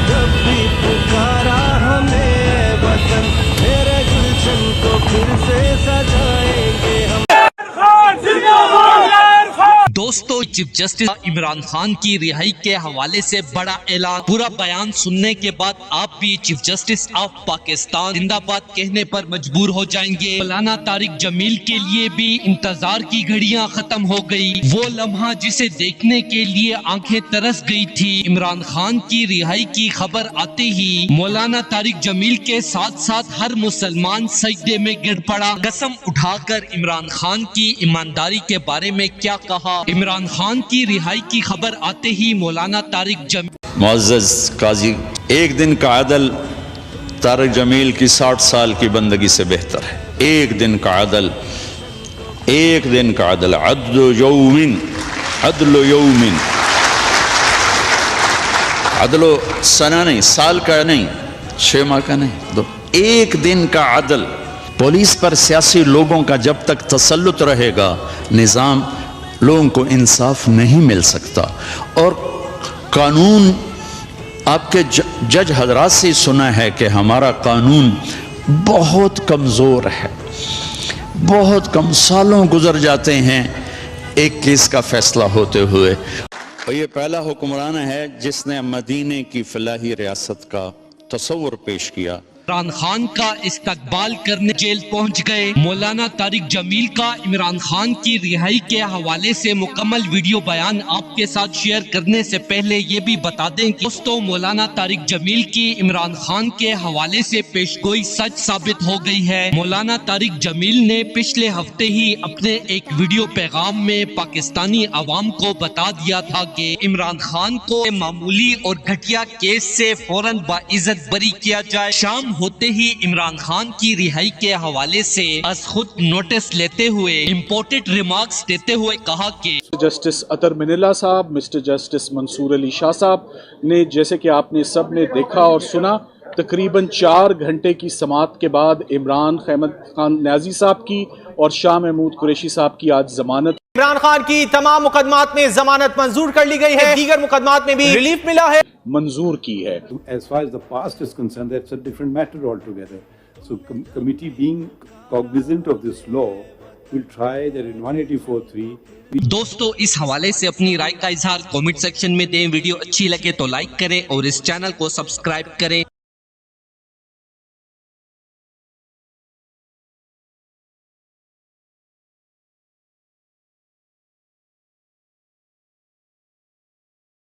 जब भी पुकारा हमें वतन, मेरे गुलशन को फिर से सजाएंगे हम। दोस्तों, चीफ जस्टिस इमरान खान की रिहाई के हवाले से बड़ा ऐलान। पूरा बयान सुनने के बाद आप भी चीफ जस्टिस ऑफ पाकिस्तान जिंदाबाद कहने पर मजबूर हो जाएंगे। मौलाना तारिक जमील के लिए भी इंतजार की घड़ियां खत्म हो गई। वो लम्हा जिसे देखने के लिए आंखें तरस गई थी। इमरान खान की रिहाई की खबर आते ही मौलाना तारिक जमील के साथ साथ हर मुसलमान सजदे में गिर पड़ा। कसम उठाकर इमरान खान की ईमानदारी के बारे में क्या कहा। इमरान खान की रिहाई की खबर आते ही मौलाना तारिक जमील। मुअज़्ज़ज़ काजी, एक दिन का अदल तारिक जमील की 60 साल की बंदगी से बेहतर है। एक दिन का अदल, एक दिन का अदल, अदल यौमिन, अदलो सना नहीं, साल का नहीं, 6 माह का नहीं, दो एक दिन का अदल। पुलिस पर सियासी लोगों का जब तक तसल्लुत रहेगा, निज़ाम लोगों को इंसाफ नहीं मिल सकता। और कानून, आपके जज हजरात से सुना है कि हमारा कानून बहुत कमज़ोर है, बहुत कम सालों गुजर जाते हैं एक केस का फैसला होते हुए। और ये पहला हुक्मरान है जिसने मदीने की फलाही रियासत का तस्वुर पेश किया। इमरान खान का इस्तकबाल करने जेल पहुंच गए। मौलाना तारिक जमील का इमरान खान की रिहाई के हवाले से मुकम्मल वीडियो बयान आपके साथ शेयर करने से पहले ये भी बता दें कि दोस्तों, मौलाना तारिक जमील की इमरान खान के हवाले से पेशगोई सच साबित हो गई है। मौलाना तारिक जमील ने पिछले हफ्ते ही अपने एक वीडियो पैगाम में पाकिस्तानी अवाम को बता दिया था कि इमरान खान को मामूली और घटिया केस से फौरन बाइज्जत बरी किया जाए। शाम होते ही इमरान खान की रिहाई के हवाले से अस खुद नोटिस लेते हुए इम्पोर्टेड रिमार्क्स देते हुए कहा कि जस्टिस अतर मिनिल्ला साहब, मिस्टर जस्टिस मंसूर अली शाह साहब ने, जैसे कि आपने सब ने देखा और सुना, तकरीबन 4 घंटे की समाअत के बाद इमरान खान न्याजी साहब की और शाह महमूद कुरैशी साहब की आज जमानत। इमरान खान की तमाम मुकदमात में जमानत मंजूर कर ली गई है, दीगर मुकदमात में भी रिलीफ मिला है, मंजूर की है। As far as the past is concerned, that's a different matter altogether. So committee being cognizant of this law will try that in 184(3). दोस्तों, इस हवाले से अपनी राय का इजहार कमेंट सेक्शन में दें। वीडियो अच्छी लगे तो लाइक करें और इस चैनल को सब्सक्राइब करें।